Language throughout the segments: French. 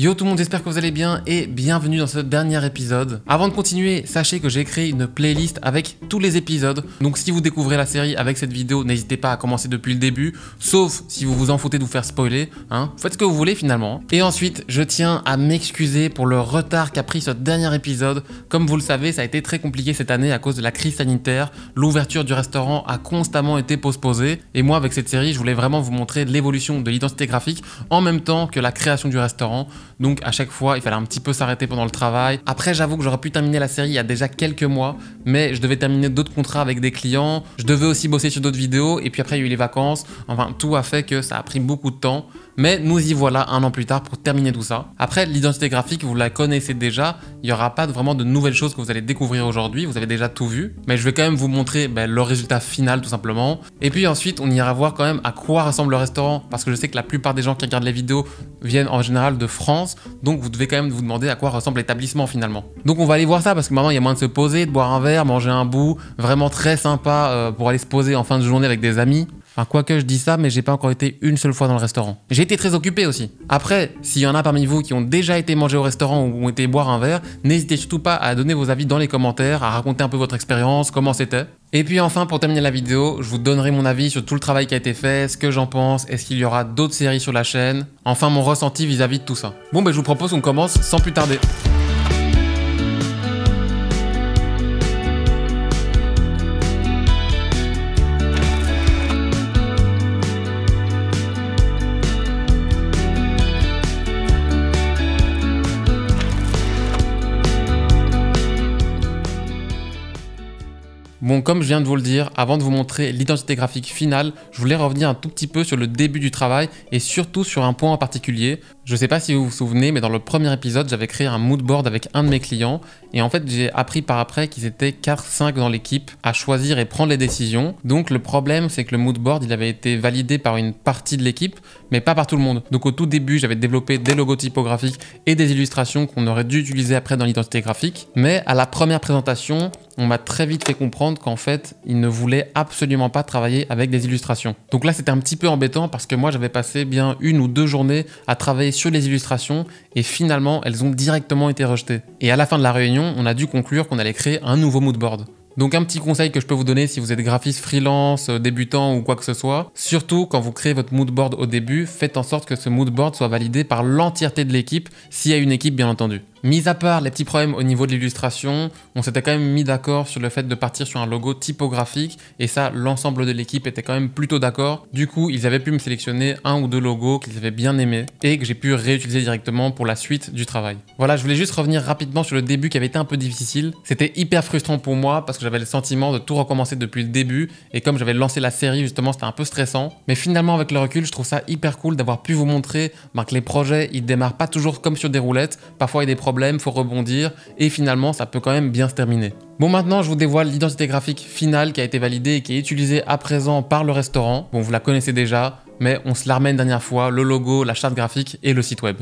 Yo tout le monde, j'espère que vous allez bien et bienvenue dans ce dernier épisode. Avant de continuer, sachez que j'ai créé une playlist avec tous les épisodes. Donc si vous découvrez la série avec cette vidéo, n'hésitez pas à commencer depuis le début. Sauf si vous vous en foutez de vous faire spoiler. Faites ce que vous voulez finalement. Et ensuite, je tiens à m'excuser pour le retard qu'a pris ce dernier épisode. Comme vous le savez, ça a été très compliqué cette année à cause de la crise sanitaire. L'ouverture du restaurant a constamment été postposée. Et moi, avec cette série, je voulais vraiment vous montrer l'évolution de l'identité graphique en même temps que la création du restaurant. Donc à chaque fois, il fallait un petit peu s'arrêter pendant le travail. Après, j'avoue que j'aurais pu terminer la série il y a déjà quelques mois, mais je devais terminer d'autres contrats avec des clients. Je devais aussi bosser sur d'autres vidéos, et puis après, il y a eu les vacances. Enfin, tout a fait que ça a pris beaucoup de temps. Mais nous y voilà un an plus tard pour terminer tout ça. Après, l'identité graphique, vous la connaissez déjà. Il n'y aura pas vraiment de nouvelles choses que vous allez découvrir aujourd'hui. Vous avez déjà tout vu. Mais je vais quand même vous montrer le résultat final tout simplement. Et puis ensuite, on ira voir quand même à quoi ressemble le restaurant. Parce que je sais que la plupart des gens qui regardent les vidéos viennent en général de France. Donc vous devez quand même vous demander à quoi ressemble l'établissement finalement. Donc on va aller voir ça parce que maintenant il y a moyen de se poser, de boire un verre, manger un bout. Vraiment très sympa pour aller se poser en fin de journée avec des amis. Enfin, quoique je dis ça, mais j'ai pas encore été une seule fois dans le restaurant. J'ai été très occupé aussi. Après, s'il y en a parmi vous qui ont déjà été manger au restaurant ou ont été boire un verre, n'hésitez surtout pas à donner vos avis dans les commentaires, à raconter un peu votre expérience, comment c'était. Et puis enfin, pour terminer la vidéo, je vous donnerai mon avis sur tout le travail qui a été fait, ce que j'en pense, est-ce qu'il y aura d'autres séries sur la chaîne, enfin mon ressenti vis-à-vis de tout ça. Bon, je vous propose qu'on commence sans plus tarder. Bon, comme je viens de vous le dire, avant de vous montrer l'identité graphique finale, je voulais revenir un tout petit peu sur le début du travail et surtout sur un point en particulier. Je sais pas si vous vous souvenez, mais dans le premier épisode, j'avais créé un mood board avec un de mes clients et en fait, j'ai appris par après qu'ils étaient 4-5 dans l'équipe à choisir et prendre les décisions. Donc le problème, c'est que le mood board, il avait été validé par une partie de l'équipe, mais pas par tout le monde. Donc au tout début, j'avais développé des logos typographiques et des illustrations qu'on aurait dû utiliser après dans l'identité graphique. Mais à la première présentation, on m'a très vite fait comprendre qu'en fait, ils ne voulaient absolument pas travailler avec des illustrations. Donc là, c'était un petit peu embêtant parce que moi, j'avais passé bien 1 ou 2 journées à travailler sur les illustrations et finalement, elles ont directement été rejetées. Et à la fin de la réunion, on a dû conclure qu'on allait créer un nouveau mood board. Donc un petit conseil que je peux vous donner si vous êtes graphiste freelance, débutant ou quoi que ce soit, surtout quand vous créez votre mood board au début, faites en sorte que ce mood board soit validé par l'entièreté de l'équipe, s'il y a une équipe bien entendu. Mis à part les petits problèmes au niveau de l'illustration, on s'était quand même mis d'accord sur le fait de partir sur un logo typographique et ça, l'ensemble de l'équipe était quand même plutôt d'accord. Du coup, ils avaient pu me sélectionner 1 ou 2 logos qu'ils avaient bien aimés et que j'ai pu réutiliser directement pour la suite du travail. Voilà, je voulais juste revenir rapidement sur le début qui avait été un peu difficile. C'était hyper frustrant pour moi parce que j'avais le sentiment de tout recommencer depuis le début et comme j'avais lancé la série justement, c'était un peu stressant. Mais finalement, avec le recul, je trouve ça hyper cool d'avoir pu vous montrer que les projets, ils démarrent pas toujours comme sur des roulettes. Parfois, il y a des problèmes, faut rebondir et finalement ça peut quand même bien se terminer. Bon, maintenant je vous dévoile l'identité graphique finale qui a été validée et qui est utilisée à présent par le restaurant. Bon, vous la connaissez déjà, mais on se la remet une dernière fois, le logo, la charte graphique et le site web.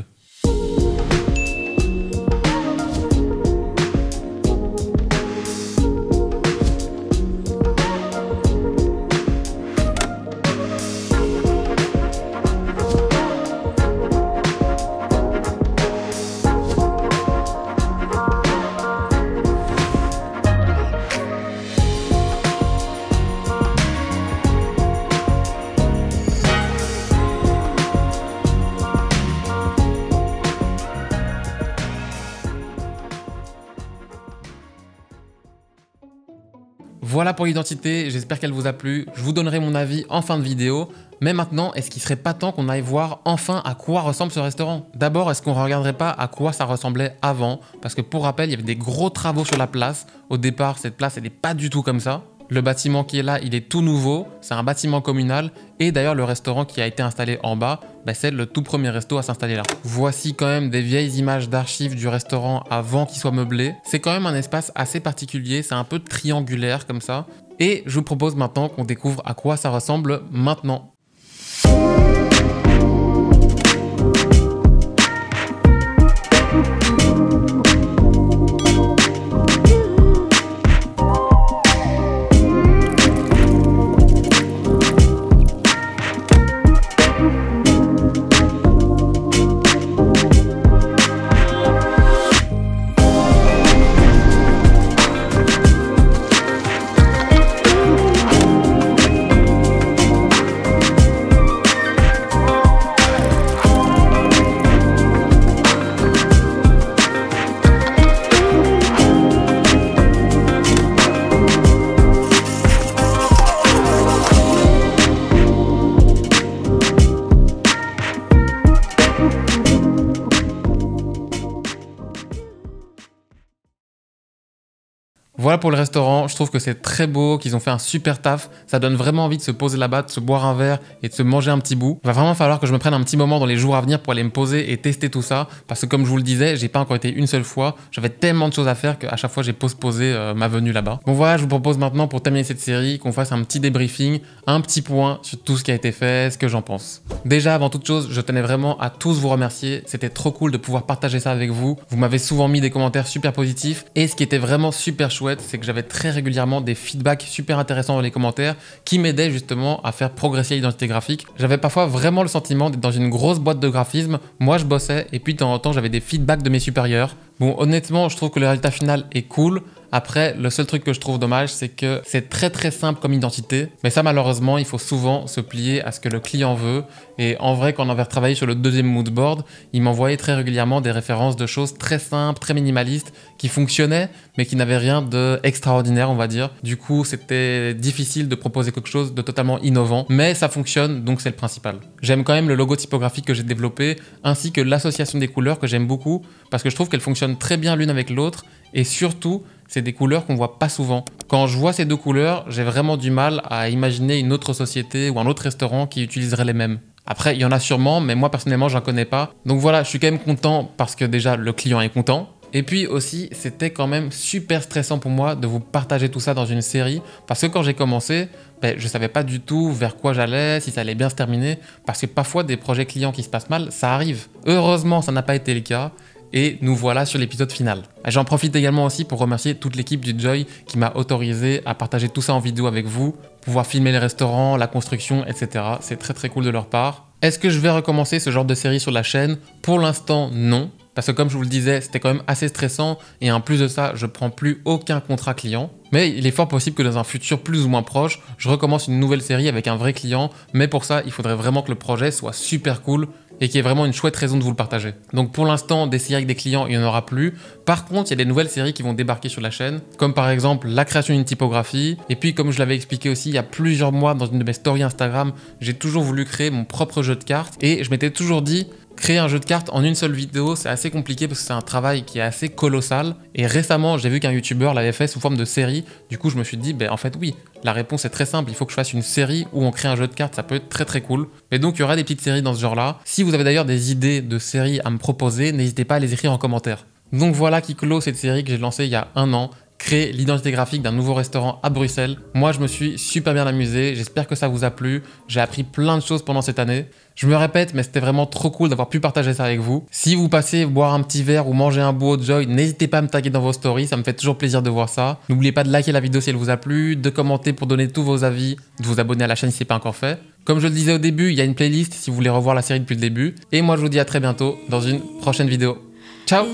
Voilà pour l'identité, j'espère qu'elle vous a plu. Je vous donnerai mon avis en fin de vidéo. Mais maintenant, est-ce qu'il serait pas temps qu'on aille voir enfin à quoi ressemble ce restaurant? D'abord, est-ce qu'on ne regarderait pas à quoi ça ressemblait avant? Parce que pour rappel, il y avait des gros travaux sur la place. Au départ, cette place, elle n'est pas du tout comme ça. Le bâtiment qui est là, il est tout nouveau, c'est un bâtiment communal et d'ailleurs le restaurant qui a été installé en bas, c'est le tout premier resto à s'installer là. Voici quand même des vieilles images d'archives du restaurant avant qu'il soit meublé. C'est quand même un espace assez particulier, c'est un peu triangulaire comme ça. Et je vous propose maintenant qu'on découvre à quoi ça ressemble maintenant. Voilà pour le restaurant, je trouve que c'est très beau, qu'ils ont fait un super taf, ça donne vraiment envie de se poser là-bas, de se boire un verre et de se manger un petit bout. Il va vraiment falloir que je me prenne un petit moment dans les jours à venir pour aller me poser et tester tout ça, parce que comme je vous le disais, j'ai pas encore été une seule fois, j'avais tellement de choses à faire qu'à chaque fois j'ai postposé ma venue là-bas. Bon voilà, je vous propose maintenant pour terminer cette série qu'on fasse un petit débriefing, un petit point sur tout ce qui a été fait, ce que j'en pense. Déjà avant toute chose, je tenais vraiment à tous vous remercier, c'était trop cool de pouvoir partager ça avec vous. Vous m'avez souvent mis des commentaires super positifs et ce qui était vraiment super chouette, c'est que j'avais très régulièrement des feedbacks super intéressants dans les commentaires qui m'aidaient justement à faire progresser l'identité graphique. J'avais parfois vraiment le sentiment d'être dans une grosse boîte de graphisme, moi je bossais et puis de temps en temps j'avais des feedbacks de mes supérieurs. Bon honnêtement je trouve que le résultat final est cool. Après, le seul truc que je trouve dommage, c'est que c'est très simple comme identité. Mais ça, malheureusement, il faut souvent se plier à ce que le client veut. Et en vrai, quand on avait travaillé sur le deuxième mood board, il m'envoyait très régulièrement des références de choses très simples, très minimalistes, qui fonctionnaient, mais qui n'avaient rien d'extraordinaire, on va dire. Du coup, c'était difficile de proposer quelque chose de totalement innovant. Mais ça fonctionne, donc c'est le principal. J'aime quand même le logo typographique que j'ai développé, ainsi que l'association des couleurs que j'aime beaucoup, parce que je trouve qu'elles fonctionnent très bien l'une avec l'autre. Et surtout, c'est des couleurs qu'on voit pas souvent. Quand je vois ces deux couleurs, j'ai vraiment du mal à imaginer une autre société ou un autre restaurant qui utiliserait les mêmes. Après, il y en a sûrement, mais moi personnellement, j'en connais pas. Donc voilà, je suis quand même content parce que déjà, le client est content. Et puis aussi, c'était quand même super stressant pour moi de vous partager tout ça dans une série. Parce que quand j'ai commencé, je savais pas du tout vers quoi j'allais, si ça allait bien se terminer. Parce que parfois, des projets clients qui se passent mal, ça arrive. Heureusement, ça n'a pas été le cas. Et nous voilà sur l'épisode final. J'en profite également aussi pour remercier toute l'équipe du Joy qui m'a autorisé à partager tout ça en vidéo avec vous, pouvoir filmer les restaurants, la construction, etc. C'est très cool de leur part. Est-ce que je vais recommencer ce genre de série sur la chaîne? Pour l'instant, non. Parce que comme je vous le disais, c'était quand même assez stressant et en plus de ça, je prends plus aucun contrat client. Mais il est fort possible que dans un futur plus ou moins proche, je recommence une nouvelle série avec un vrai client. Mais pour ça, il faudrait vraiment que le projet soit super cool et qu'il y ait vraiment une chouette raison de vous le partager. Donc pour l'instant, des séries avec des clients, il n'y en aura plus. Par contre, il y a des nouvelles séries qui vont débarquer sur la chaîne, comme par exemple la création d'une typographie. Et puis comme je l'avais expliqué aussi il y a plusieurs mois dans une de mes stories Instagram, j'ai toujours voulu créer mon propre jeu de cartes et je m'étais toujours dit créer un jeu de cartes en une seule vidéo, c'est assez compliqué parce que c'est un travail qui est assez colossal. Et récemment, j'ai vu qu'un youtubeur l'avait fait sous forme de série. Du coup, je me suis dit, en fait, oui, la réponse est très simple. Il faut que je fasse une série où on crée un jeu de cartes. Ça peut être très cool. Et donc, il y aura des petites séries dans ce genre-là. Si vous avez d'ailleurs des idées de séries à me proposer, n'hésitez pas à les écrire en commentaire. Donc voilà qui clôt cette série que j'ai lancée il y a 1 an. Créer l'identité graphique d'un nouveau restaurant à Bruxelles. Moi, je me suis super bien amusé. J'espère que ça vous a plu. J'ai appris plein de choses pendant cette année. Je me répète, mais c'était vraiment trop cool d'avoir pu partager ça avec vous. Si vous passez boire un petit verre ou manger un bout au Joy, n'hésitez pas à me taguer dans vos stories. Ça me fait toujours plaisir de voir ça. N'oubliez pas de liker la vidéo si elle vous a plu, de commenter pour donner tous vos avis, de vous abonner à la chaîne si ce n'est pas encore fait. Comme je le disais au début, il y a une playlist si vous voulez revoir la série depuis le début. Et moi, je vous dis à très bientôt dans une prochaine vidéo. Ciao!